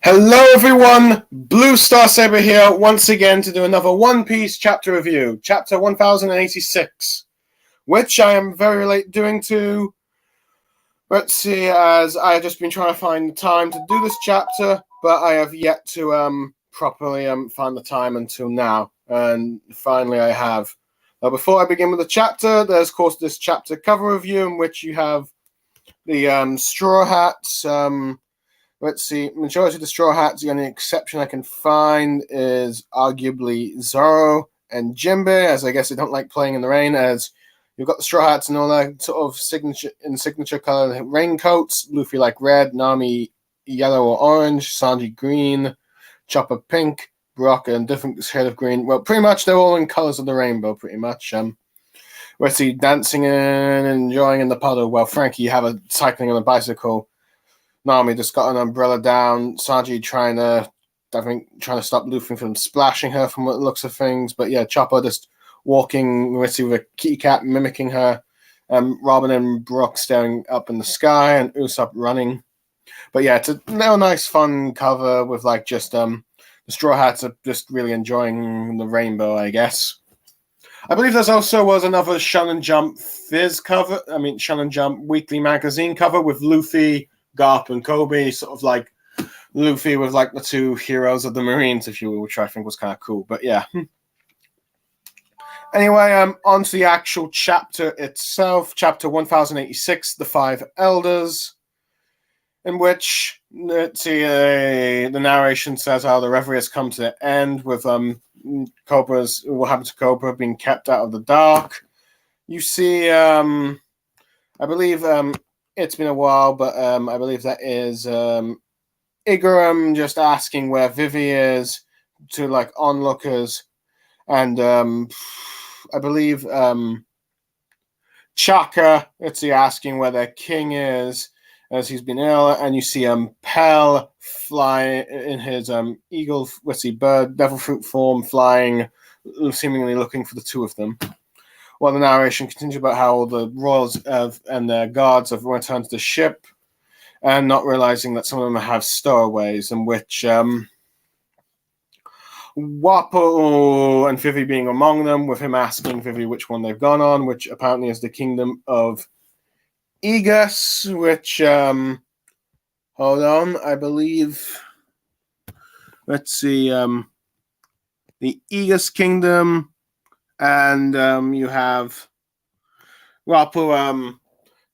Hello everyone, Blue Star Saber here once again to do another One Piece chapter review, chapter 1086, which I am very late doing to. Let's see, as I have just been trying to find the time to do this chapter, but I have yet to properly find the time until now, and finally I have. Now, before I begin with the chapter, there's of course this chapter cover review in which you have the Straw Hats. Let's see, majority of the Straw Hats, the only exception I can find is arguably Zoro and Jinbei, as I guess they don't like playing in the rain, as you've got the Straw Hats and all that sort of signature color raincoats. Luffy like red, Nami yellow or orange, Sanji green, Chopper pink, Brock a different shade of green. Well, pretty much they're all in colors of the rainbow, pretty much. Let's see, dancing and enjoying in the puddle. Well, Frankie, you have a cycling on a bicycle. Nami just got an umbrella down. Sanji trying to stop Luffy from splashing her from what looks of things. But yeah, Chopper just walking with a kitty cat mimicking her. Robin and Brook staring up in the sky and Usopp running. But yeah, it's a nice fun cover with like just the Straw Hats are just really enjoying the rainbow, I guess. I believe there's also was another Shonen Jump Fizz cover. Shonen Jump Weekly Magazine cover with Luffy, Garp and Kobe, sort of like Luffy with like the two heroes of the Marines, if you will, which I think was kind of cool. But yeah. Anyway, on to the actual chapter itself, chapter 1086, The Five Elders, in which the narration says how the reverie has come to an end with Cobra's what happened to Cobra being kept out of the dark. You see, I believe it's been a while, but I believe that is Igaram just asking where Vivi is to like onlookers, and I believe Chaka, asking where their king is as he's been ill, and you see Pell fly in his eagle, bird, devil fruit form, flying, seemingly looking for the two of them. While the narration continues about how the royals and their guards have returned to the ship, and not realizing that some of them have stowaways, in which Wappo and Vivi being among them, with him asking Vivi which one they've gone on, which apparently is the kingdom of Aegis, which, hold on, I believe, let's see, the Aegis kingdom, and you have Wappo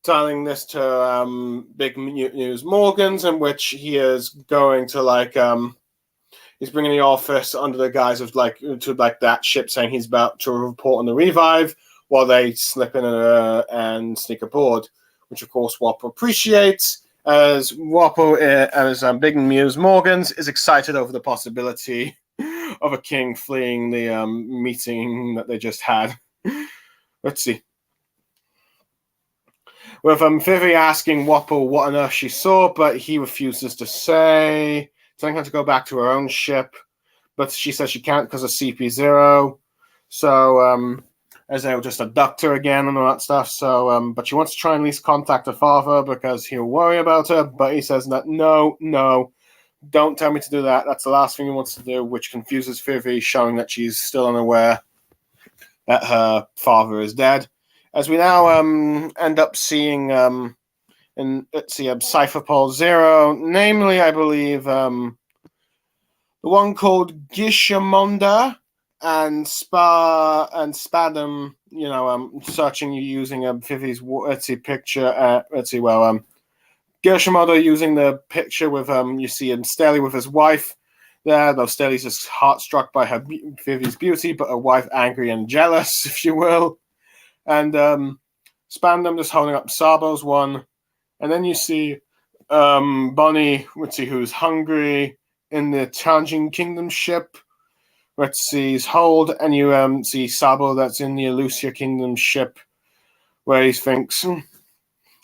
telling this to Big News Morgans, in which he is going to he's bringing the office under the guise of that ship, saying he's about to report on the revive, while they slip in and sneak aboard, which of course Wappo appreciates, as Wappo, as Big News Morgans, is excited over the possibility of a king fleeing the meeting that they just had. Let's see. With Vivi asking Wappo what on earth she saw, but he refuses to say. Telling her to go back to her own ship, but she says she can't because of CP0. So, as they'll just abduct her again and all that stuff. So, but she wants to try and at least contact her father because he'll worry about her. But he says that no, don't tell me to do that. That's the last thing he wants to do, which confuses Vivi, showing that she's still unaware that her father is dead. As we now end up seeing Cypher Pole Zero, namely, I believe, the one called Gishamonda and Spadum, searching using Vivi's picture. Gishamonda using the picture with you see Staley with his wife there, though Staley's just heart-struck by Vivi's beauty, but her wife angry and jealous, if you will. And Spandam just holding up Sabo's one. And then you see Bonnie, who's hungry in the Changing Kingdom ship. He's hold, and you see Sabo that's in the Elusia Kingdom ship, where he thinks to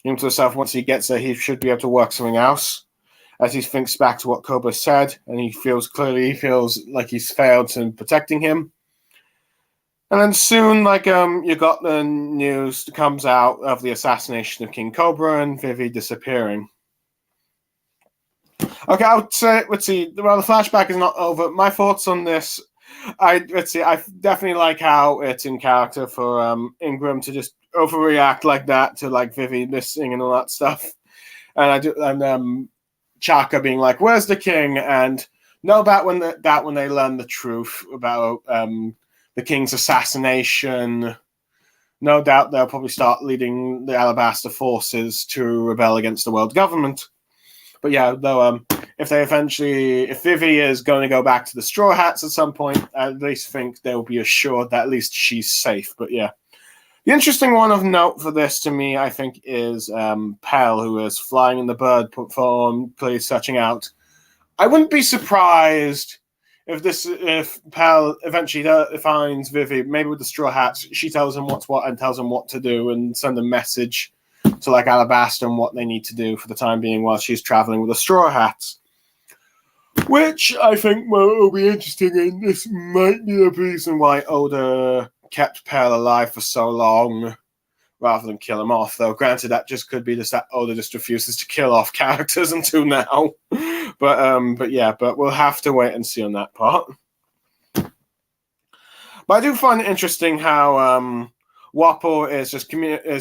himself, once he gets there, he should be able to work something else. As he thinks back to what Cobra said, and he feels like he's failed in protecting him. And then soon, you got the news that comes out of the assassination of King Cobra and Vivi disappearing. Okay, I would say, let's see. Well, the flashback is not over. My thoughts on this, I definitely like how it's in character for Ingram to just overreact like that to like Vivi missing and all that stuff, and Chaka being like, "Where's the king?" and no doubt when they learn the truth about the king's assassination, no doubt they'll probably start leading the Alabasta forces to rebel against the world government. But yeah, though, if Vivi is going to go back to the Straw Hats at some point, I at least think they'll be assured that at least she's safe. But yeah, the interesting one of note for this to me, I think, is Pell, who is flying in the bird form, clearly searching out. I wouldn't be surprised if Pell eventually finds Vivi, maybe with the Straw Hats, she tells him what's what and tells him what to do and send a message to like Alabasta and what they need to do for the time being while she's traveling with the Straw Hats. Which I think will be interesting, and this might be the reason why Oda kept Pell alive for so long rather than kill him off, though granted that just could be just that Oda just refuses to kill off characters until now. But we'll have to wait and see on that part. But I do find it interesting how Wapol is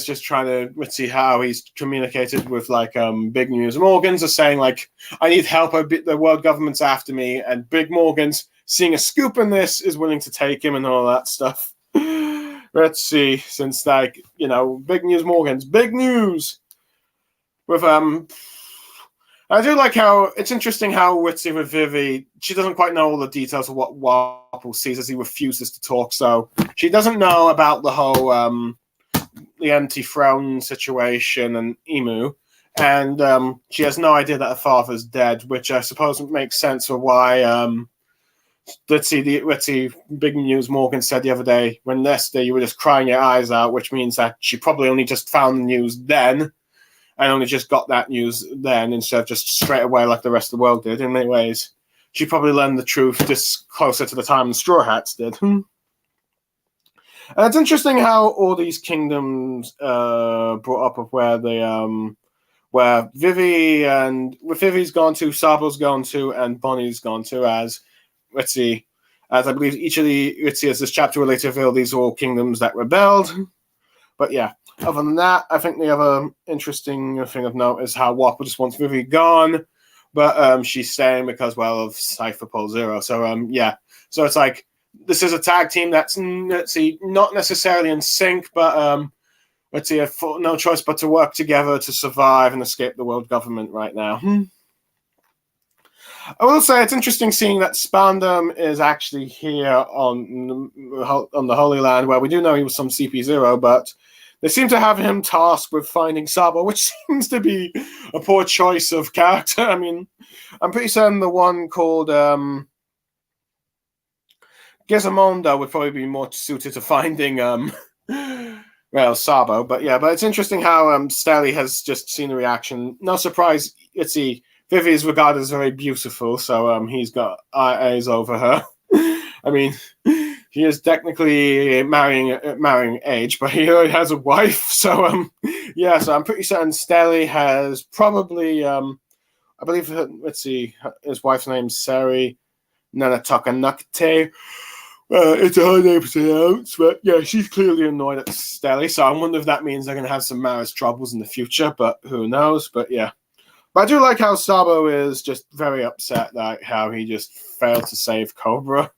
just trying to see how he's communicated with like Big News. Morgans are saying like, I need help, the world government's after me, and Big Morgans, seeing a scoop in this, is willing to take him and all that stuff. Let's see, since like, Big News Morgans, big news with I do like how it's interesting how Witsy with Vivi, she doesn't quite know all the details of what Wapol sees as he refuses to talk. So she doesn't know about the whole the empty throne situation and Emu, and she has no idea that her father's dead, which I suppose makes sense for why. Let's see, Big News Morgan said the other day, when yesterday you were just crying your eyes out, which means that she probably only just found the news then. I only just got that news then instead of just straight away like the rest of the world did. In many ways, she probably learned the truth just closer to the time the Straw Hats did. And it's interesting how all these kingdoms brought up of where where Vivi's gone to, Sabo's gone to, and Bonnie's gone to. As I believe each of as this chapter will later reveal, these are all kingdoms that rebelled. But yeah. Other than that, I think the other interesting thing of note is how Wapol just wants Vivi gone, but she's staying because, of Cypher Pole Zero. So, yeah. So it's like, this is a tag team that's, not necessarily in sync, but, no choice but to work together to survive and escape the world government right now. I will say it's interesting seeing that Spandam is actually here on the Holy Land, where we do know he was some CP0, but they seem to have him tasked with finding Sabo, which seems to be a poor choice of character. I mean, I'm pretty certain the one called Gizmondo would probably be more suited to finding Sabo. But it's interesting how Stelly has just seen the reaction. No surprise, Vivi is regarded as very beautiful, so he's got eyes over her. I mean, he is technically marrying age, but he already has a wife. So so I'm pretty certain Stelly has probably I believe his wife's name's Sari Nanatakanakte. It's a hard name to pronounce, but yeah, she's clearly annoyed at Stelly. So I wonder if that means they're going to have some marriage troubles in the future, but who knows? But yeah. But I do like how Sabo is just very upset that how he just failed to save Cobra,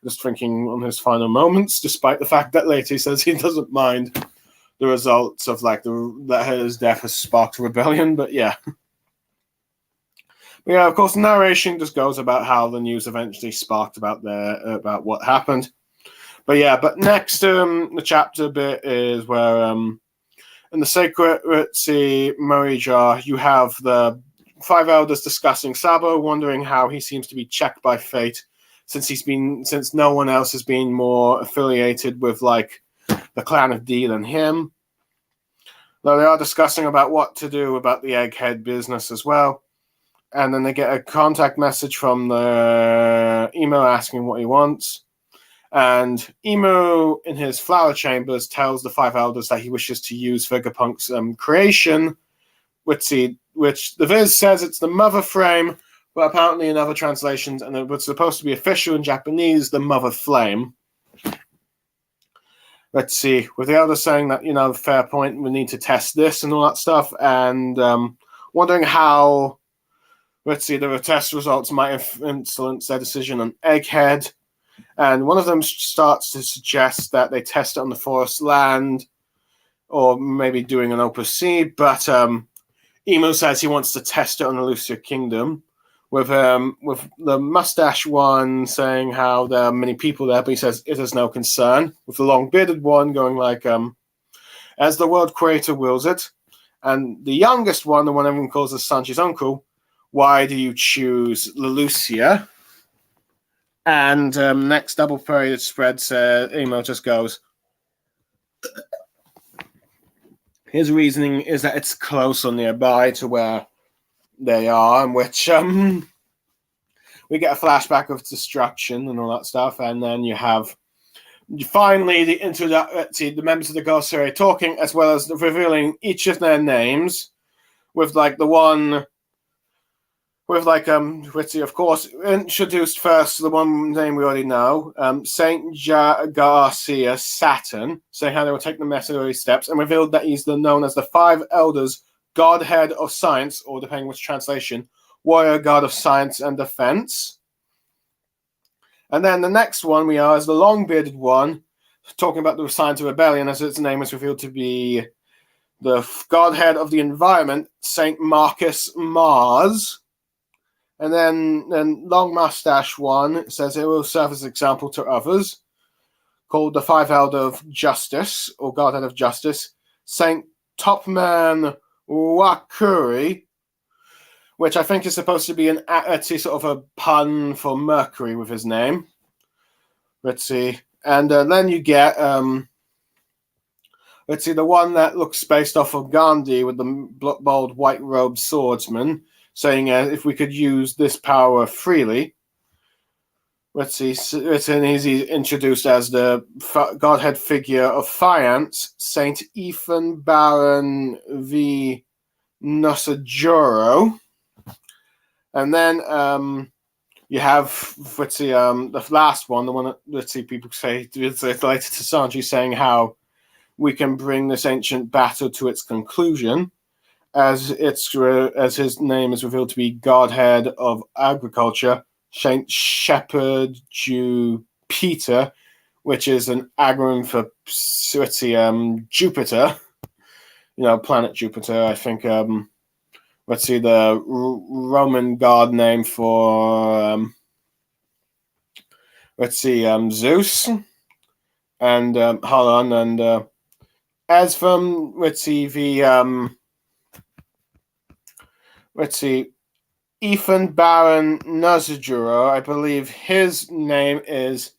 just thinking on his final moments, despite the fact that later he says he doesn't mind the results of that his death has sparked a rebellion. But yeah. But yeah, of course, the narration just goes about how the news eventually sparked about what happened. But yeah, next the chapter bit is where in the Sacred Morija, you have the five elders discussing Sabo, wondering how he seems to be checked by fate, since no one else has been more affiliated with the clan of D than him. Though they are discussing about what to do about the egghead business as well. And then they get a contact message from the Emo asking what he wants. And Emo, in his flower chambers, tells the five elders that he wishes to use Vegapunk's creation, which the Viz says it's the mother frame, but apparently in other translations, and it was supposed to be official in Japanese, the Mother Flame. Let's see, with the elders saying that, fair point, we need to test this and all that stuff, and wondering how, let's see, the test results might have influenced their decision on Egghead. And one of them starts to suggest that they test it on the forest land, or maybe doing an Opus C, but Emu says he wants to test it on the Lucia Kingdom, with the mustache one saying how there are many people there, but he says it is no concern, with the long-bearded one going like, as the world creator wills it, and the youngest one, the one everyone calls as Sanji's uncle, why do you choose Lelucia? And next double period spread, Emo just goes, his reasoning is that it's close or nearby to where they are, in which we get a flashback of destruction and all that stuff, and then you have finally the members of the Ghost Area talking, as well as revealing each of their names, with like the one with like Ritzy, of course, introduced first the one name we already know, Saint Garcia Saturn, saying how they will take the necessary steps, and revealed that he's known as the Five Elders, Godhead of Science, or depending which translation, Warrior God of Science and Defense. And then the next one we are is the long-bearded one, talking about the Science of Rebellion, as its name is revealed to be the Godhead of the Environment, Saint Marcus Mars. And then long mustache one says it will serve as an example to others, called the Five Elder of Justice, or Godhead of Justice, Saint Topman Wakuri, which I think is supposed to be sort of a pun for Mercury with his name. Let's see. And then you get, let's see, the one that looks based off of Gandhi with the bold white-robed swordsman, saying if we could use this power freely. Let's see, he's introduced as the Godhead figure of Fiance, Saint Ethan Baron V. Nosajuro. And then you have, let's see, the last one, the one that, let's see, people say it's related to Sanji, saying how we can bring this ancient battle to its conclusion, as his name is revealed to be Godhead of Agriculture, Saint Shepherd Jupiter, which is an acronym for, let's see, Jupiter, planet Jupiter. I think, let's see, the Roman god name for, let's see, Zeus. And, hold on, and as from, let's see, let's see, Ethan Baron Nazajuro, I believe his name is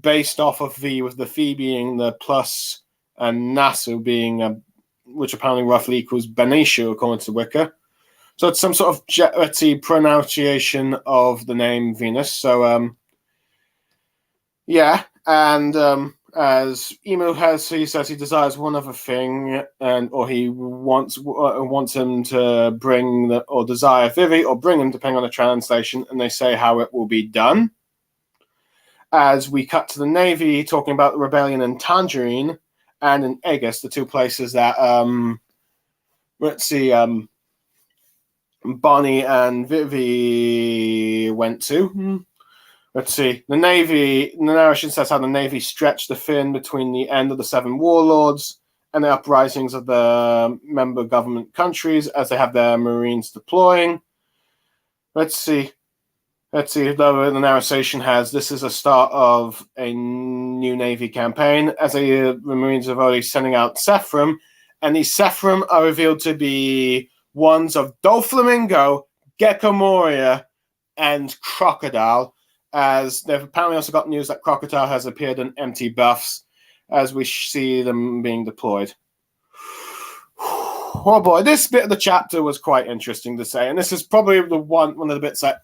based off of V, with the V being the plus and Nasu being, which apparently roughly equals Benishu, according to Wicca. So it's some sort of, let's see, pronunciation of the name Venus. So, yeah, and as Emu he says he desires one other thing, or he wants him to bring or desire Vivi, or bring him, depending on the translation, and they say how it will be done. As we cut to the Navy, talking about the rebellion in Tangerine and in Aegis, the two places that, let's see, Bonnie and Vivi went to. Let's see. The narration says how the Navy stretched the fin between the end of the Seven Warlords and the uprisings of the member government countries as they have their Marines deploying. Let's see. Though the narration has, this is a start of a new Navy campaign, as the Marines are already sending out Sephram, and these Sephram are revealed to be ones of Doflamingo, Gecko Moria, and Crocodile, as they've apparently also got news that Crocodile has appeared in empty buffs as we see them being deployed. Oh boy, this bit of the chapter was quite interesting to say, and this is probably one of the bits that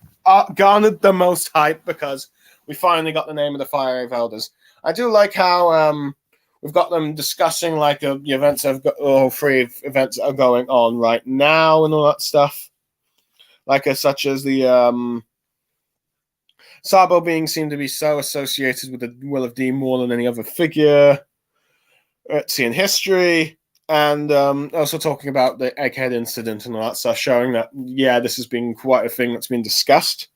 garnered the most hype, because we finally got the name of the Five Elders. I do like how we've got them discussing like the events all three events that are going on right now and all that stuff. such as the Sabo being seemed to be so associated with the will of D more than any other figure in history, and also talking about the Egghead incident and all that stuff, showing that, yeah, this has been quite a thing that's been discussed.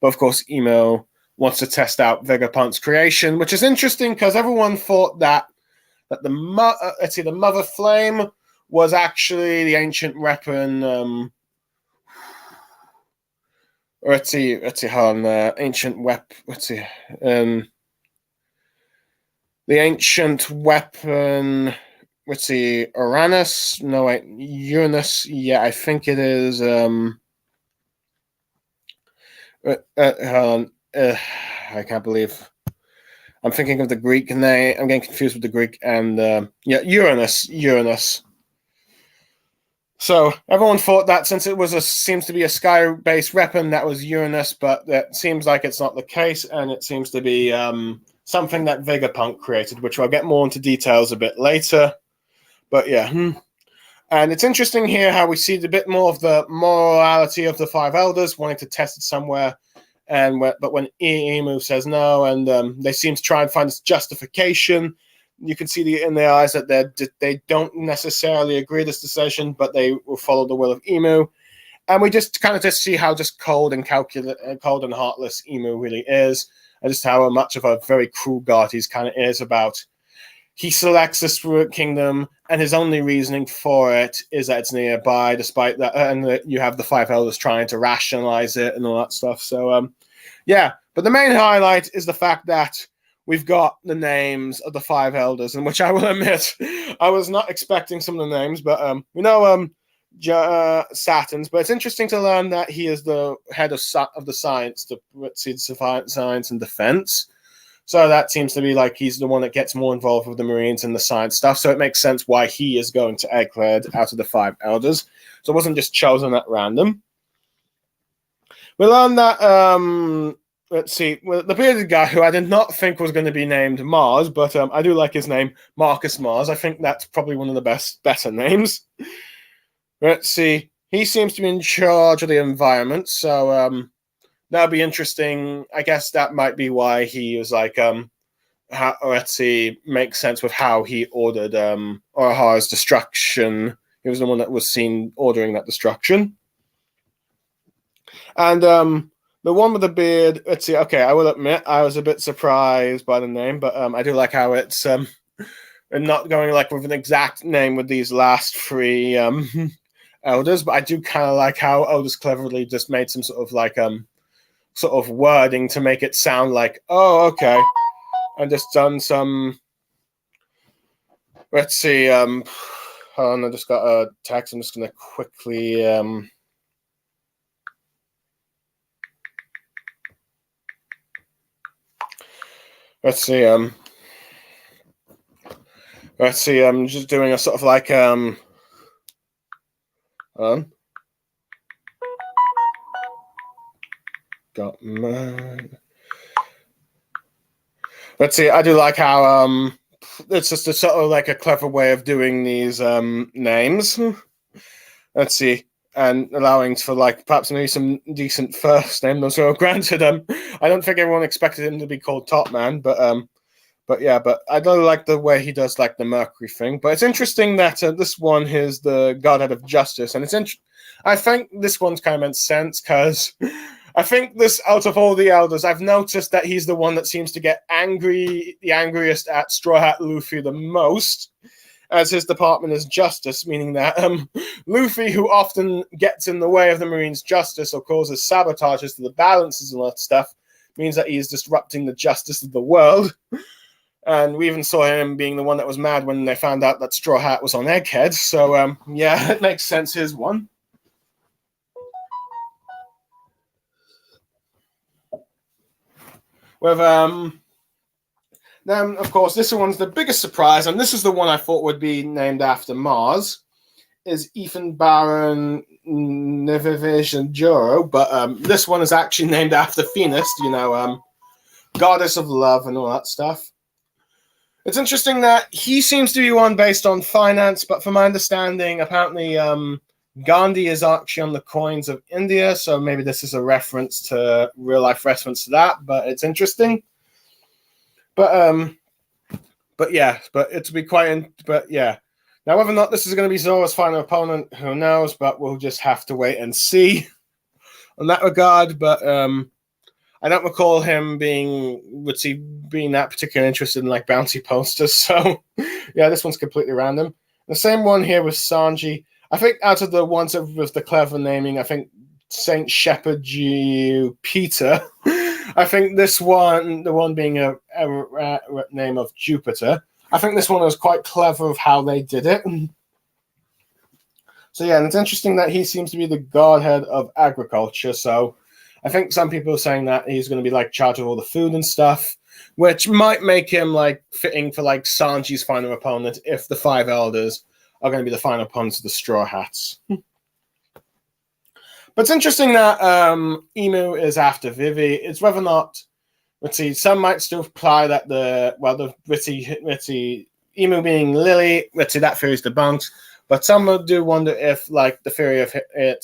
But of course, Emo wants to test out Vegapunk's creation, which is interesting because everyone thought that the Mother Flame was actually the ancient weapon. Ancient weapon. The ancient weapon. Uranus? No, wait, Uranus. Yeah, I think it is. I can't believe I'm thinking of the Greek name. I'm getting confused with the Greek and Uranus. So everyone thought that since it seems to be a sky-based weapon, that was Uranus, but that seems like it's not the case, and it seems to be something that Vegapunk created, which I'll get more into details a bit later. But yeah, and it's interesting here how we see a bit more of the morality of the Five Elders wanting to test it somewhere, but when Emu says no, and they seem to try and find this justification. You can see in their eyes that they don't necessarily agree with this decision, but they will follow the will of Emu. And we just kind of see how just cold and heartless Emu really is, and just how much of a very cruel god he kind of is about. He selects this kingdom, and his only reasoning for it is that it's nearby, despite that, and that you have the Five Elders trying to rationalize it and all that stuff. So, yeah. But the main highlight is the fact that we've got the names of the Five Elders, and which I will admit, I was not expecting some of the names, but we know Saturn's. But it's interesting to learn that he is the head of the science, science and defense. So that seems to be like he's the one that gets more involved with the Marines and the science stuff. So it makes sense why he is going to Egghead out of the Five Elders. So it wasn't just chosen at random. We learned that the bearded guy, who I did not think was going to be named Mars, but I do like his name, Marcus Mars. I think that's probably one of the better names. Let's see. He seems to be in charge of the environment, so that'll be interesting. I guess that might be why he was like, makes sense with how he ordered Oroha's destruction. He was the one that was seen ordering that destruction. And the one with the beard, let's see, okay, I will admit I was a bit surprised by the name, but I do like how it's not going like with an exact name with these last three elders, but I do kind of like how Elders cleverly just made some sort of like sort of wording to make it sound like, oh, okay, and just done some, let's see, hold on, I just got a text, I'm just going to quickly, let's see, I'm just doing a sort of like, got mine. Let's see, I do like how it's just a sort of like a clever way of doing these names. Let's see, and allowing for like perhaps maybe some decent first name. So granted, I don't think everyone expected him to be called Top Man, but yeah, but I don't like the way he does like the Mercury thing. But it's interesting that this one is the Godhead of Justice, and I think this one's kind of makes sense because I think this, out of all the elders, I've noticed that he's the one that seems to get the angriest at Straw Hat Luffy the most, as his department is justice, meaning that Luffy, who often gets in the way of the Marines' justice or causes sabotages to the balances and all that stuff, means that he is disrupting the justice of the world. And we even saw him being the one that was mad when they found out that Straw Hat was on Egghead. So, yeah, it makes sense, here's one. With then, of course, this one's the biggest surprise, and this is the one I thought would be named after Mars, is Ethan Baron Nevivision Juro, but this one is actually named after Venus, goddess of love and all that stuff. It's interesting that he seems to be one based on finance, but from my understanding, apparently Gandhi is actually on the coins of India, so maybe this is a reference to real life reference to that, but it's interesting. But yeah, but it'll be but yeah. Now, whether or not this is going to be Zora's final opponent, who knows? But we'll just have to wait and see on that regard. But I don't recall him being that particularly interested in like bounty posters. So yeah, this one's completely random. The same one here with Sanji. I think out of the ones with the clever naming, I think Saint Shepherd G. Peter. I think this one, the one being a name of Jupiter, I think this one was quite clever of how they did it. So yeah, and it's interesting that he seems to be the godhead of agriculture. So I think some people are saying that he's going to be like charged with all the food and stuff, which might make him like fitting for like Sanji's final opponent if the five elders are going to be the final opponents of the Straw Hats. But it's interesting that Emu is after Vivi. It's whether or not, some might still imply that the Emu being Lily, that theory is debunked. But some do wonder if, like, the theory of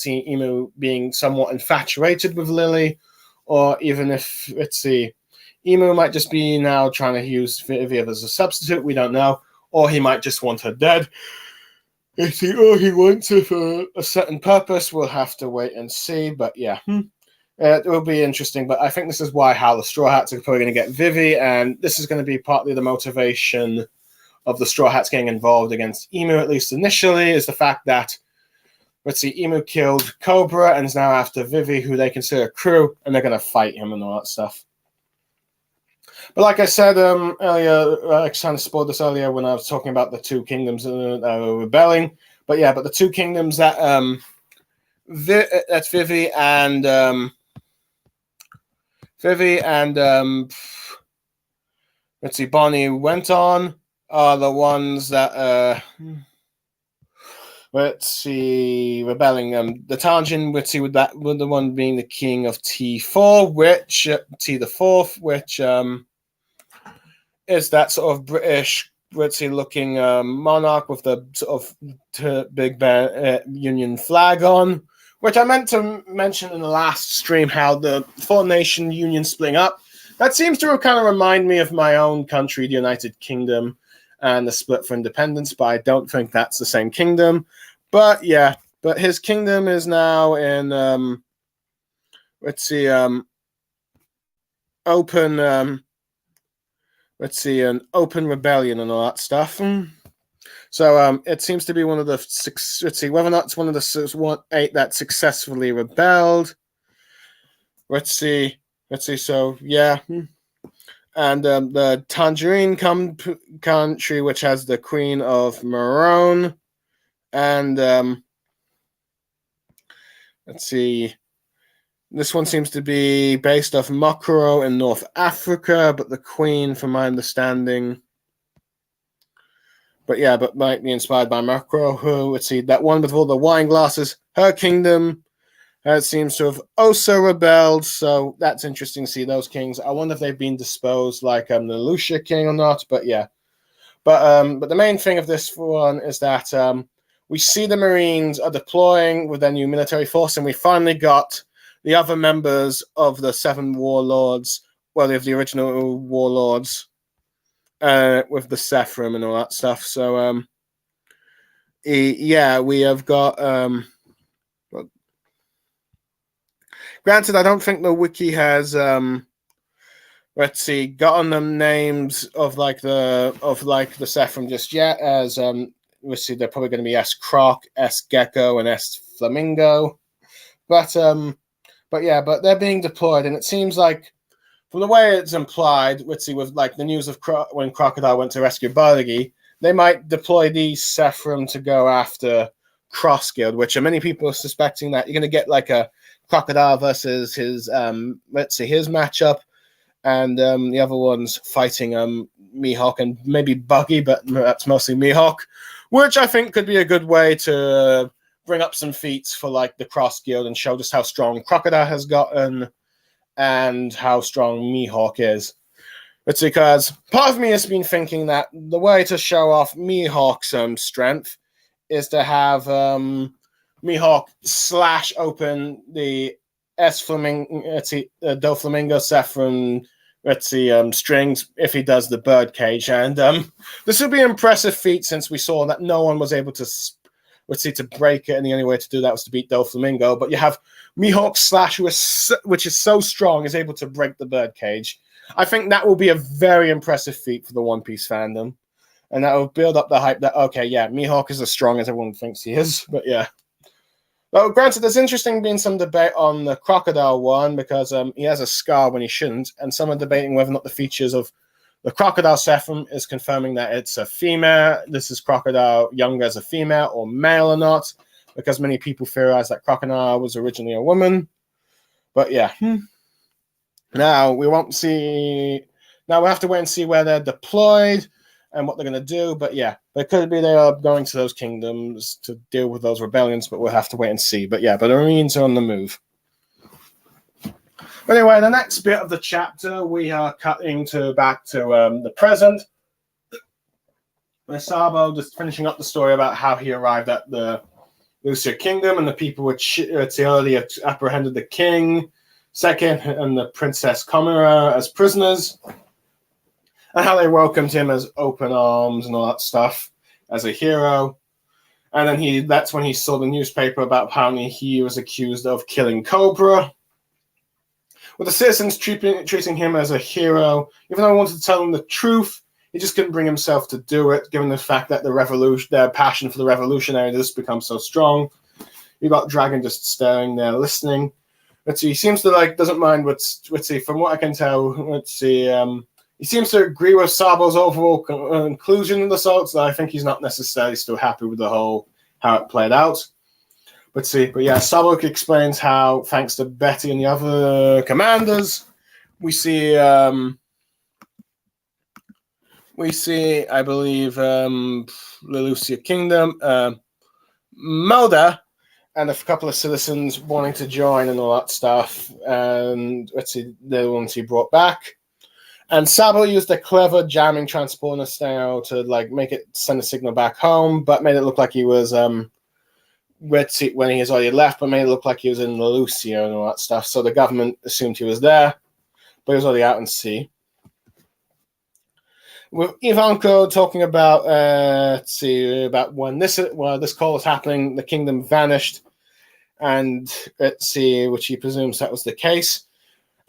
Emu being somewhat infatuated with Lily, or even if, Emu might just be now trying to use Vivi as a substitute. We don't know. Or he might just want her dead. If he wants her for a certain purpose, we'll have to wait and see. But yeah, it will be interesting. But I think this is how the Straw Hats are probably going to get Vivi, and this is going to be partly the motivation of the Straw Hats getting involved against Emu, at least initially, is the fact that, Emu killed Cobra and is now after Vivi, who they consider crew, and they're going to fight him and all that stuff. But like I said earlier, I kind of spoiled this earlier when I was talking about the two kingdoms rebelling. But yeah, the two kingdoms that that's Vivi and Bonnie went on are the ones that rebelling. The Tarjin, with the one being the king of T4, which T4, which is that sort of British, looking monarch with the sort of big Union flag on, which I meant to mention in the last stream, how the Four Nation Union splitting up. That seems to kind of remind me of my own country, the United Kingdom, and the split for independence, but I don't think that's the same kingdom. But yeah, but his kingdom is now in, an open rebellion and all that stuff. So it seems to be one of the six. Whether or not it's one of the 8 that successfully rebelled. So yeah, and the Tangerine country, which has the Queen of Marone, and this one seems to be based off Mokoro in North Africa, but the Queen, from my understanding. But might be inspired by Mokoro, who, that one with all the wine glasses, her kingdom seems to have also rebelled, so that's interesting to see those kings. I wonder if they've been disposed like the Lucia king or not, but yeah. But the main thing of this one is that we see the Marines are deploying with their new military force, and we finally got the other members of the 7 warlords, of the original warlords, with the Sephram and all that stuff. So, yeah, we have got. Granted, I don't think the wiki has. Gotten them names of the Sephram just yet. As they're probably going to be S Croc, S Gecko, and S Flamingo. But they're being deployed, and it seems like, from the way it's implied, with like the news of when Crocodile went to rescue Bargi, they might deploy these Sephram to go after Cross Guild, which many people are suspecting that you're going to get like a Crocodile versus his his matchup, and the other ones fighting Mihawk and maybe Buggy, but that's mostly Mihawk, which I think could be a good way to bring up some feats for like the Cross Guild and show just how strong Crocodile has gotten and how strong Mihawk is. It's because part of me has been thinking that the way to show off Mihawk's strength is to have Mihawk slash open the Doflamingo Saffron strings if he does the birdcage. And this would be an impressive feat since we saw that no one was able to break it, and the only way to do that was to beat Doflamingo. But you have Mihawk slash, which is so strong, is able to break the birdcage. I think that will be a very impressive feat for the One Piece fandom. And that will build up the hype that, okay, yeah, Mihawk is as strong as everyone thinks he is. But yeah. Well, granted, there's interesting being some debate on the crocodile one because he has a scar when he shouldn't, and some are debating whether or not the features of the crocodile Saffron is confirming that it's a female. This is Crocodile younger as a female or male or not, because many people theorize that Crocodile was originally a woman. But yeah. Now we won't see. Now we have to wait and see where they're deployed and what they're going to do. But yeah, it could be they are going to those kingdoms to deal with those rebellions, but we'll have to wait and see. But yeah, but the Marines are on the move. Anyway, the next bit of the chapter, we are cutting back to the present. Sabo just finishing up the story about how he arrived at the Lucia Kingdom and the people were earlier apprehended the king, Second, and the Princess Chimera as prisoners, and how they welcomed him as open arms and all that stuff as a hero. And then that's when he saw the newspaper about how he was accused of killing Cobra. With the citizens treating him as a hero, even though I wanted to tell them the truth, he just couldn't bring himself to do it, given the fact that their passion for the revolutionary just becomes so strong. You got Dragon just staring there, listening. Let's see, he seems to doesn't mind from what I can tell. He seems to agree with Sabo's overall conclusion of the assault, so I think he's not necessarily still happy with the whole how it played out. But yeah, Sabo explains how, thanks to Betty and the other commanders, we see, I believe, the Lucia Kingdom, Melda, and a couple of citizens wanting to join and all that stuff. And they're the ones he brought back. And Sabo used a clever jamming transponder style to make it send a signal back home, but made it look like he was when he has already left, but made it look like he was in Lucia and all that stuff. So the government assumed he was there, but he was already out in sea. With Ivanko talking about about when this call was happening, the kingdom vanished, and which he presumes that was the case.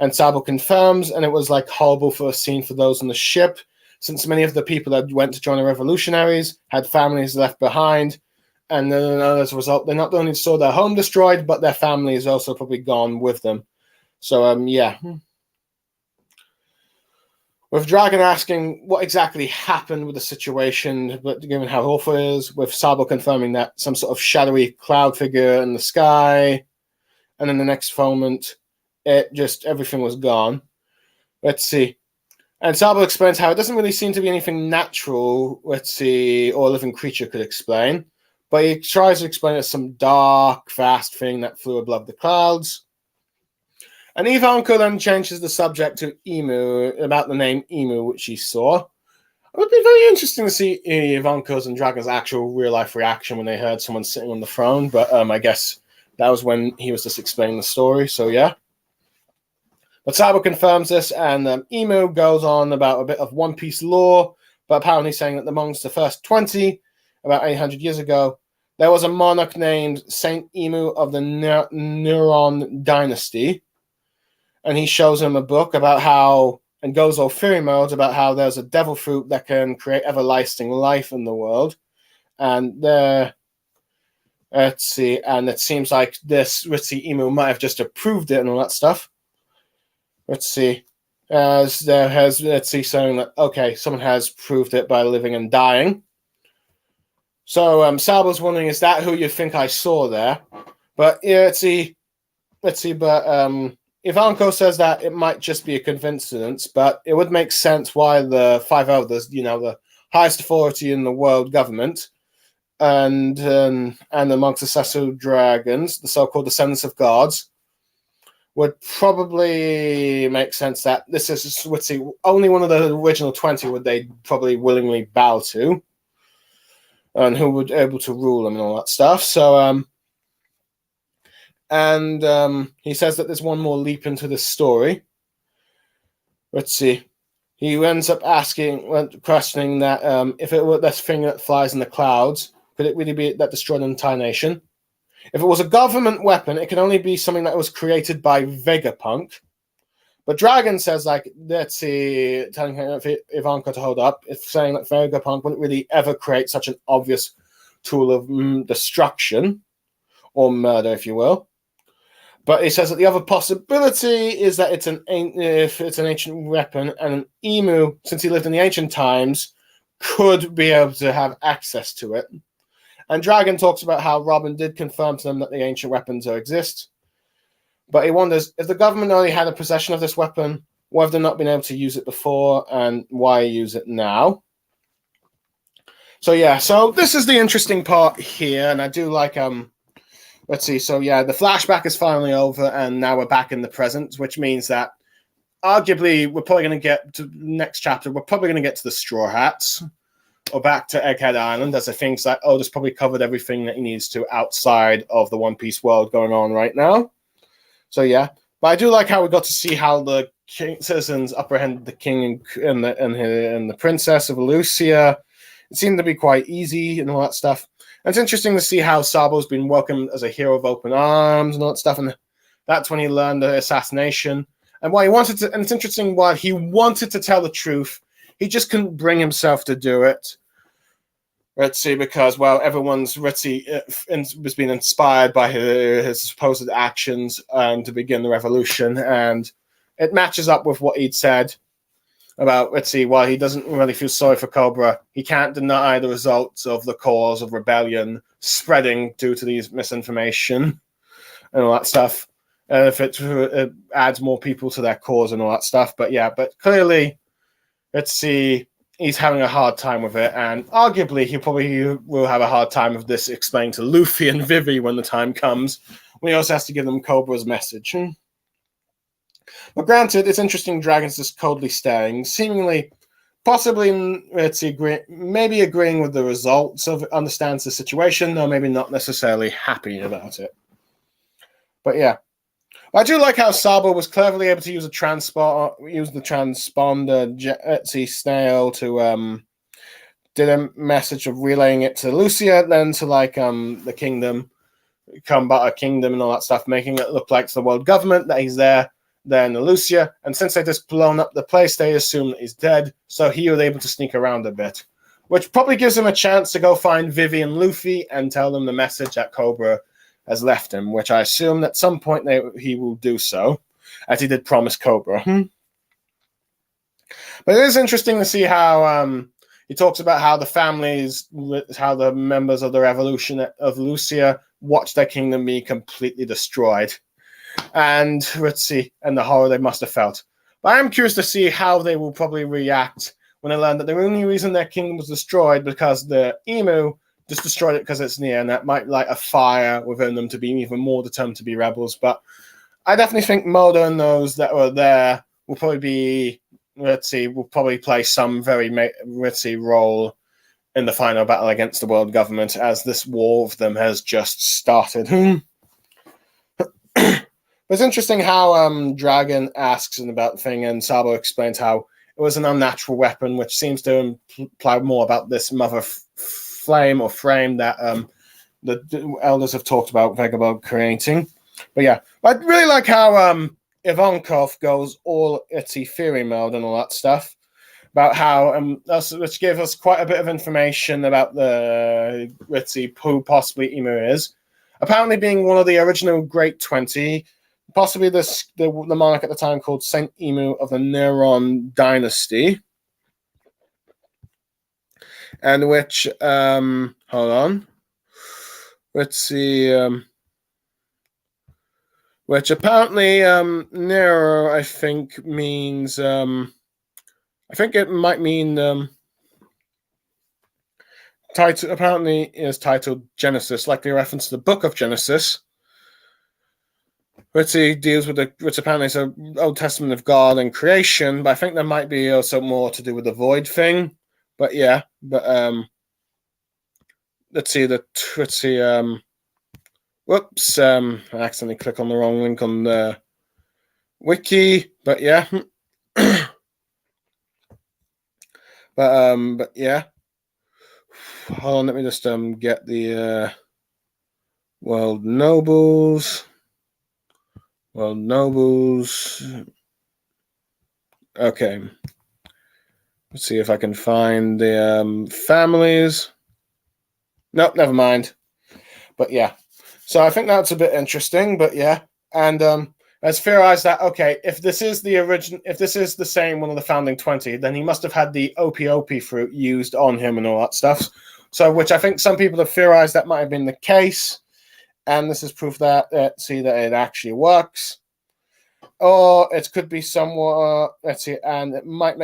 And Sabo confirms, and it was horrible for a scene for those on the ship, since many of the people that went to join the revolutionaries had families left behind, and then as a result, they not only saw their home destroyed, but their families also probably gone with them. So yeah. With Dragon asking what exactly happened with the situation, but given how awful it is, with Sabo confirming that some sort of shadowy cloud figure in the sky, and in the next moment, everything was gone. Let's see. And Sabo explains how it doesn't really seem to be anything natural, or a living creature could explain. But he tries to explain it as some dark, fast thing that flew above the clouds. And Ivanko then changes the subject to Emu, about the name Emu, which he saw. It would be very interesting to see Ivanko's and Dragon's actual real-life reaction when they heard someone sitting on the throne, but I guess that was when he was just explaining the story, so yeah. But Sabo confirms this, and Emu goes on about a bit of One Piece lore, but apparently saying that amongst the first 20, about 800 years ago, there was a monarch named Saint Emu of the Neuron Dynasty, and he shows him a book about how, and goes all fairy mode, about how there's a devil fruit that can create everlasting life in the world, and and it seems like this Emu might have just approved it and all that stuff. Saying that, okay, someone has proved it by living and dying. So Sabo's wondering, is that who you think I saw there? But yeah, Ivanko says that it might just be a coincidence, but it would make sense why the Five Elders, the highest authority in the world government, and amongst the Sasu dragons, the so-called descendants of gods, would probably make sense that this is only one of the original 20 would they probably willingly bow to, and who would be able to rule them and all that stuff. So And he says that there's one more leap into this story. Let's see. He ends up questioning that if it were this thing that flies in the clouds, could it really be that destroyed an entire nation? If it was a government weapon, it can only be something that was created by Vegapunk. But Dragon says, like, let's see, telling Ivanka to hold up, if saying that Vegapunk wouldn't really ever create such an obvious tool of destruction, or murder, if you will. But he says that the other possibility is that it's an ancient weapon, and an emu, since he lived in the ancient times, could be able to have access to it. And Dragon talks about how Robin did confirm to them that the ancient weapons exist. But he wonders, if the government only had a possession of this weapon, why have they not been able to use it before, and why use it now? So yeah, so this is the interesting part here, and I do like let's see, so yeah, the flashback is finally over, and now we're back in the present, which means that arguably we're probably going to get to the next chapter, we're probably going to get to the Straw Hats, or back to Egghead Island, as I think that Oda's probably covered everything that he needs to outside of the One Piece world going on right now. So yeah, but I do like how we got to see how the citizens apprehended the king and the princess of Lucia. It seemed to be quite easy and all that stuff. And it's interesting to see how Sabo's been welcomed as a hero of open arms and all that stuff. And that's when he learned the assassination. And while he wanted to, and it's interesting, while he wanted to tell the truth, he just couldn't bring himself to do it. Let's see, because, well, everyone's was being inspired by his supposed actions to begin the revolution. And it matches up with what he'd said about, let's see, while he doesn't really feel sorry for Cobra, he can't deny the results of the cause of rebellion spreading due to these misinformation and all that stuff. And if it adds more people to their cause and all that stuff. But yeah, but clearly, let's see, he's having a hard time with it. And arguably, he probably will have a hard time with this explained to Luffy and Vivi when the time comes. When he also has to give them Cobra's message. But granted, it's interesting Dragon's just coldly staring, seemingly, possibly, let's see, maybe agreeing with the results of it, understands the situation, though maybe not necessarily happy about it. But yeah. I do like how Sabo was cleverly able to use the transponder, Etsy snail to did a message of relaying it to Lucia, then to like the kingdom, Combat Kingdom and all that stuff, making it look like it's the world government that he's there. Then Lucia, and since they just blown up the place, they assume that he's dead, so he was able to sneak around a bit, which probably gives him a chance to go find Vivi and Luffy and tell them the message that Cobra has left him, which I assume at some point he will do so, as he did promise Cobra. But it is interesting to see how he talks about how the families, how the members of the revolution of Lucia watched their kingdom be completely destroyed. And let's see, and the horror they must have felt. But I am curious to see how they will probably react when they learn that the only reason their kingdom was destroyed because the emu just destroyed it because it's near, and that might light a fire within them to be even more determined to be rebels. But I definitely think Modo and those that were there will probably be, will probably play some very, role in the final battle against the world government, as this war of them has just started. It's interesting how Dragon asks about the thing, and Sabo explains how it was an unnatural weapon, which seems to imply more about this mother flame or frame that the elders have talked about Vegapunk creating. But yeah, I really like how Ivankov goes all Itsy Fury mode and all that stuff, about how which gave us quite a bit of information about the Itsy who possibly Emu is. Apparently being one of the original Great 20, possibly the monarch at the time called Saint Emu of the Neuron Dynasty. And which, hold on. Let's see. Which apparently, Nero, I think, means, I think it might mean, title, apparently is titled Genesis, like the reference to the Book of Genesis. Which he deals with which apparently is an Old Testament of God and creation, but I think there might be also more to do with the void thing. But yeah, let's see, Whoops, I accidentally clicked on the wrong link on the wiki, but yeah. but yeah. Hold on, let me just get the World Nobles. World Nobles. Okay. Let's see if I can find the families. Nope, never mind. But yeah. So I think that's a bit interesting, but yeah. And it's theorized that, okay, if this is the same one of the founding 20, then he must have had the Opie fruit used on him and all that stuff. So, which I think some people have theorized that might have been the case. And this is proof that, that it actually works. Or it could be somewhat, let's see, and it might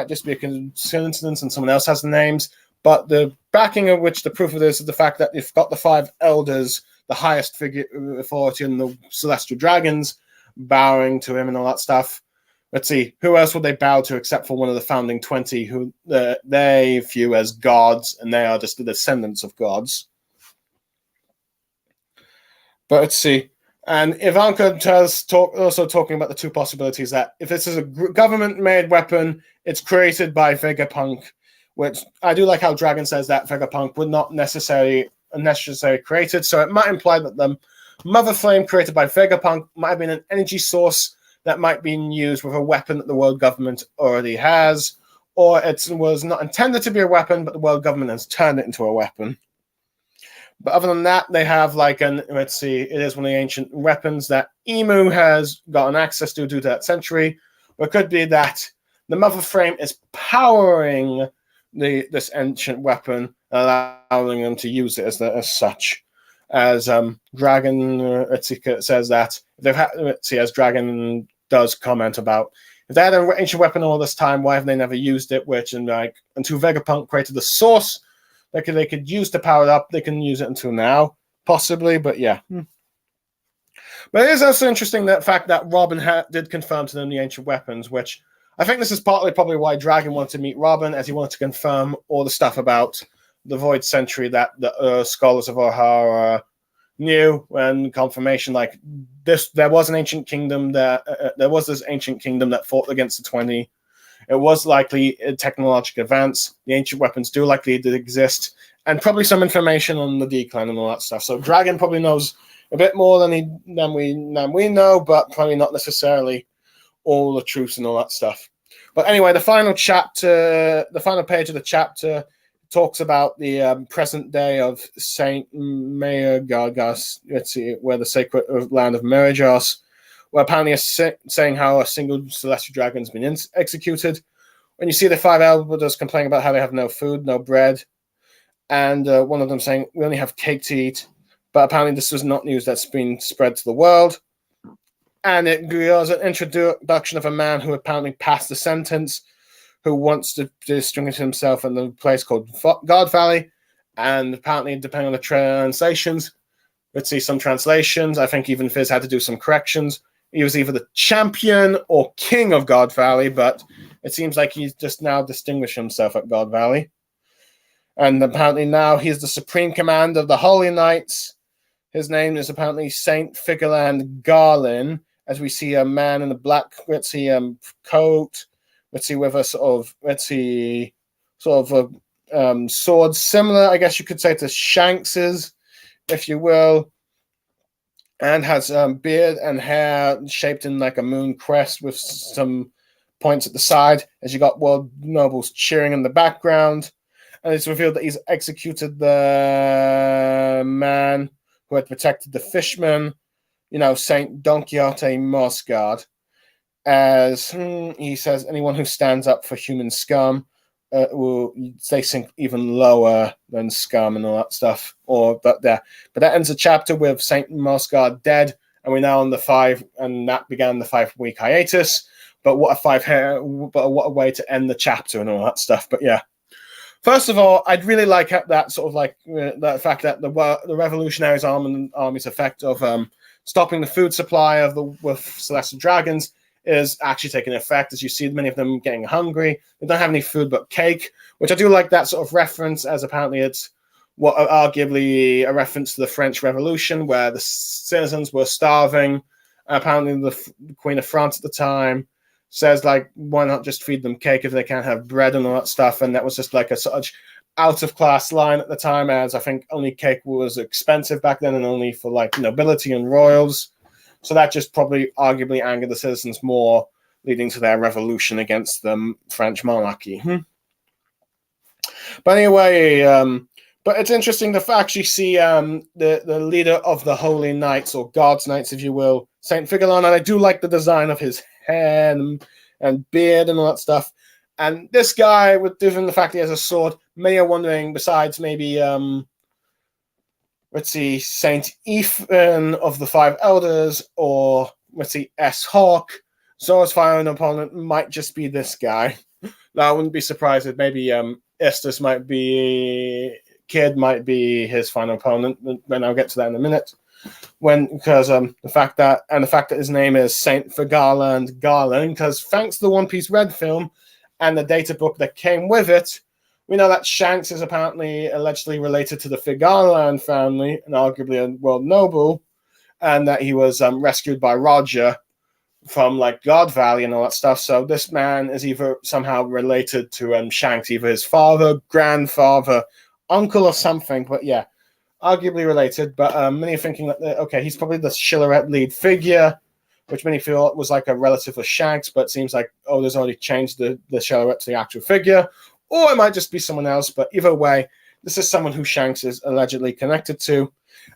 just be a coincidence and someone else has the names. But the backing of which the proof of this is the fact that you've got the 5 elders, the highest figure authority in the celestial dragons, bowing to him and all that stuff. Let's see, who else would they bow to except for one of the founding 20 who they view as gods, and they are just the descendants of gods. But let's see. And Ivanka also talking about the 2 possibilities that if this is a government-made weapon, it's created by Vegapunk, which I do like how Dragon says that Vegapunk would not necessarily created, so it might imply that the Mother Flame created by Vegapunk might have been an energy source that might be used with a weapon that the world government already has, or it was not intended to be a weapon, but the world government has turned it into a weapon. But other than that, they have let's see, it is one of the ancient weapons that Emu has gotten access to due to that century. Or it could be that the Mother Frame is powering this ancient weapon, allowing them to use it as such. As Dragon says that they've had, as Dragon does comment about, if they had an ancient weapon all this time, why have they never used it? Which until Vegapunk created the source they could use to power it up, they can use it until now, possibly. But yeah. But it is also interesting that fact that Robin did confirm to them the ancient weapons, which I think this is probably why Dragon wanted to meet Robin, as he wanted to confirm all the stuff about the Void Century that the scholars of Ohara knew. When confirmation like this, there was an ancient kingdom there was this ancient kingdom that fought against the 20. It was likely a technological advance. The ancient weapons do likely did exist, and probably some information on the decline and all that stuff. So Dragon probably knows a bit more than we know, but probably not necessarily all the truths and all that stuff. But anyway, the final page of the chapter talks about the present day of Saint Meagargas, let's see, where the sacred land of Merigas, where apparently is saying how a single celestial dragon has been executed. When you see the 5 elders complaining about how they have no food, no bread, and one of them saying, we only have cake to eat, but apparently this was not news that's been spread to the world. And it was an introduction of a man who apparently passed the sentence, who wants to distinguish himself in the place called God Valley. And apparently, depending on the translations, let's see some translations. I think even Fizz had to do some corrections. He was either the champion or king of God Valley, but it seems like he's just now distinguished himself at God Valley. And apparently now he's the supreme commander of the Holy Knights. His name is apparently Saint Figaland Garlin, as we see a man in a black, coat, with a sort of a sword similar, I guess you could say, to Shanks's, if you will, and has beard and hair shaped in like a moon crest with some points at the side, as you got world nobles cheering in the background. And it's revealed that he's executed the man who had protected the fishman, Saint Don Quixote Mosgard, as he says, anyone who stands up for human scum they sink even lower than scum and all that stuff. But that ends the chapter with Saint Mosgard dead, and we're now on the 5, and that began the 5-week hiatus. But what a way to end the chapter and all that stuff. But yeah. First of all, I'd really like that sort of that fact that the Revolutionaries' Army's effect of stopping the food supply with Celestial Dragons is actually taking effect, as you see many of them getting hungry. They don't have any food but cake, which I do like that sort of reference, as apparently it's what are arguably a reference to the French Revolution, where the citizens were starving. Apparently, the Queen of France at the time says, like, why not just feed them cake if they can't have bread and all that stuff? And that was just like a such out-of-class line at the time, as I think only cake was expensive back then and only for, like, nobility and royals. So that just probably arguably angered the citizens more, leading to their revolution against the French monarchy. But anyway, but it's interesting to actually see the leader of the Holy Knights, or God's Knights, if you will, Saint Figolon, and I do like the design of his hair and beard and all that stuff. And this guy, with given the fact he has a sword, many are wondering, besides maybe, let's see, Saint Ethan of the Five Elders, or let's see, S-Hawk, Zora's final opponent might just be this guy. Now, I wouldn't be surprised if maybe Estus might be... Kid might be his final opponent, and I'll get to that in a minute. Because the fact that his name is Saint Figolon Garland, because thanks to the One Piece Red film and the data book that came with it, we know that Shanks is apparently allegedly related to the Figolon family and arguably a world noble, and that he was rescued by Roger from like God Valley and all that stuff. So this man is either somehow related to Shanks, either his father, grandfather, uncle, or something. But yeah, arguably related. But many are thinking that okay, he's probably the Chillerette lead figure, which many feel was like a relative of Shanks, but it seems like Oda's already changed the Chillerette to the actual figure, or it might just be someone else. But either way, this is someone who Shanks is allegedly connected to.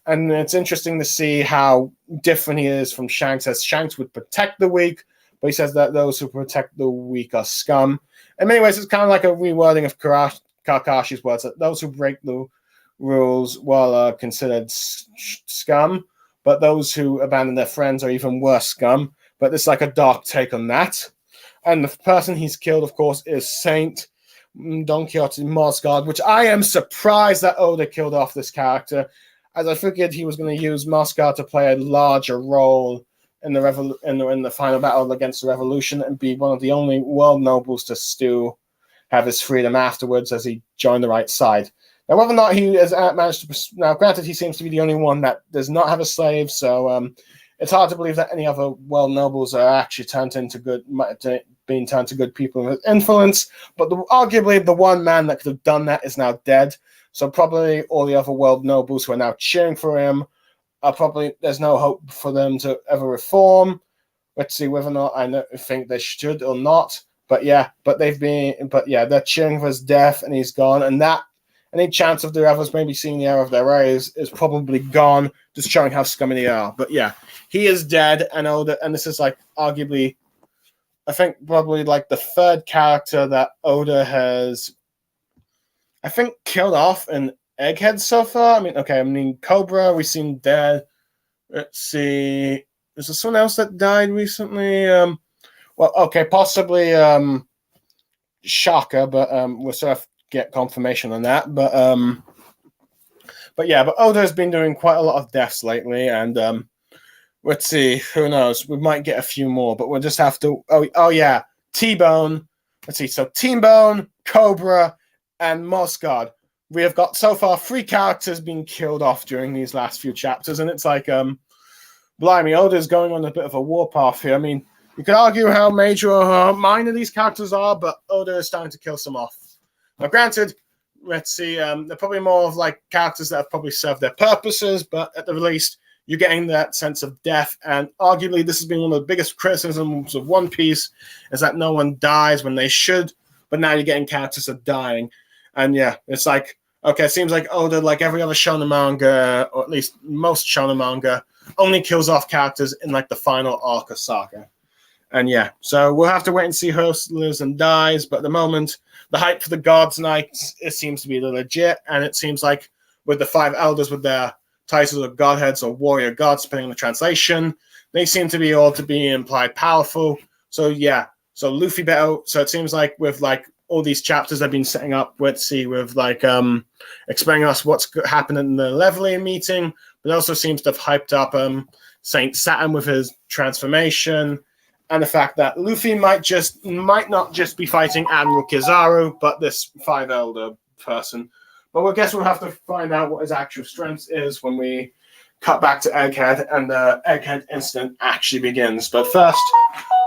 And it's interesting to see how different he is from Shanks, as Shanks would protect the weak, but he says that those who protect the weak are scum. In many ways, it's kind of like a rewording of Kakashi's words, that those who break the rules, well, are considered scum, but those who abandon their friends are even worse scum. But it's like a dark take on that. And the person he's killed, of course, is Saint Don Quixote Mosgard, which I am surprised that Oda killed off this character, as I figured he was going to use Mosgard to play a larger role in the final battle against the Revolution and be one of the only world nobles to still have his freedom afterwards as he joined the right side. Now, whether or not he has managed to... Now, granted, he seems to be the only one that does not have a slave, so it's hard to believe that any other world nobles are actually being turned to good people with influence, but arguably the one man that could have done that is now dead. So probably all the other world nobles who are now cheering for him are probably, there's no hope for them to ever reform. Let's see whether or not I think they should or not. But yeah, they're cheering for his death and he's gone. And that, any chance of the others maybe seeing the error of their ways is probably gone, just showing how scummy they are. But yeah, he is dead, and this is like arguably, I think probably like the third character that Oda has, I think, killed off an Egghead so far. I mean, Cobra, we've seen dead. Let's see. Is there someone else that died recently? Possibly Shaka, but we'll sort of get confirmation on that. But Oda has been doing quite a lot of deaths lately, and let's see. Who knows? We might get a few more, but we'll just have to. Oh yeah, T-Bone. Let's see. So T-Bone, Cobra, and Mosgard. We have got so far 3 characters being killed off during these last few chapters, and it's like, blimey, Oda's going on a bit of a warpath here. I mean, you could argue how major or how minor these characters are, but Oda is starting to kill some off. Now, granted, let's see, they're probably more of like characters that have probably served their purposes, but at the least, you're getting that sense of death, and arguably this has been one of the biggest criticisms of One Piece, is that no one dies when they should, but now you're getting characters that are dying. And yeah, it's like, okay, it seems like Oda, like every other shonen manga, or at least most shonen manga, only kills off characters in like the final arc of saga. And yeah, so we'll have to wait and see who lives and dies, but at the moment, the hype for the God's Knights, it seems to be legit, and it seems like with the 5 elders with their titles of godheads or warrior gods, depending on the translation, they seem to be all to be implied powerful. So yeah, so Luffy better, so it seems like with like all these chapters I've been setting up, let's see, with like explaining us what's happened in the Leveling meeting, but it also seems to have hyped up Saint Saturn with his transformation, and the fact that Luffy might not just be fighting Admiral Kizaru, but this 5 elder person. But I guess we'll have to find out what his actual strength is when we cut back to Egghead and the Egghead incident actually begins. But first,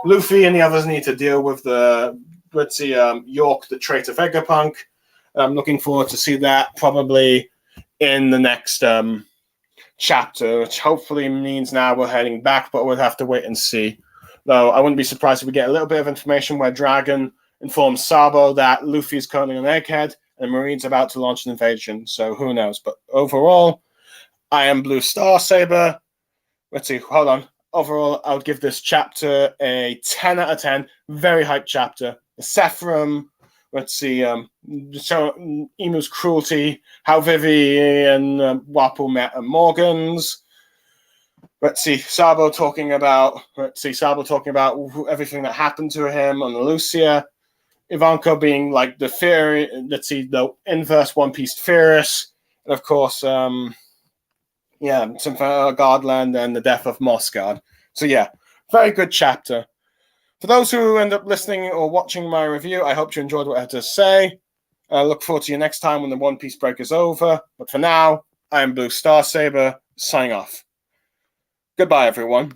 Luffy and the others need to deal with York, the traitor Vegapunk. I'm looking forward to see that probably in the next chapter, which hopefully means now we're heading back, but we'll have to wait and see. Though I wouldn't be surprised if we get a little bit of information where Dragon informs Sabo that Luffy is currently on Egghead and the Marine's about to launch an invasion. So who knows? But overall, I am Blue Star Saber. Let's see, hold on. Overall, I would give this chapter a 10 out of 10. Very hyped chapter. The Sephiroth, so Emu's cruelty, how Vivi and Wapol met at Morgan's. Sabo talking about everything that happened to him on the Lucia. Ivankov being like the inverse One Piece Fierce. And of course, some Godland and the death of Mossguard. So yeah, very good chapter. For those who end up listening or watching my review, I hope you enjoyed what I had to say. I look forward to you next time when the One Piece break is over. But for now, I am Blue Star Saber, signing off. Goodbye, everyone.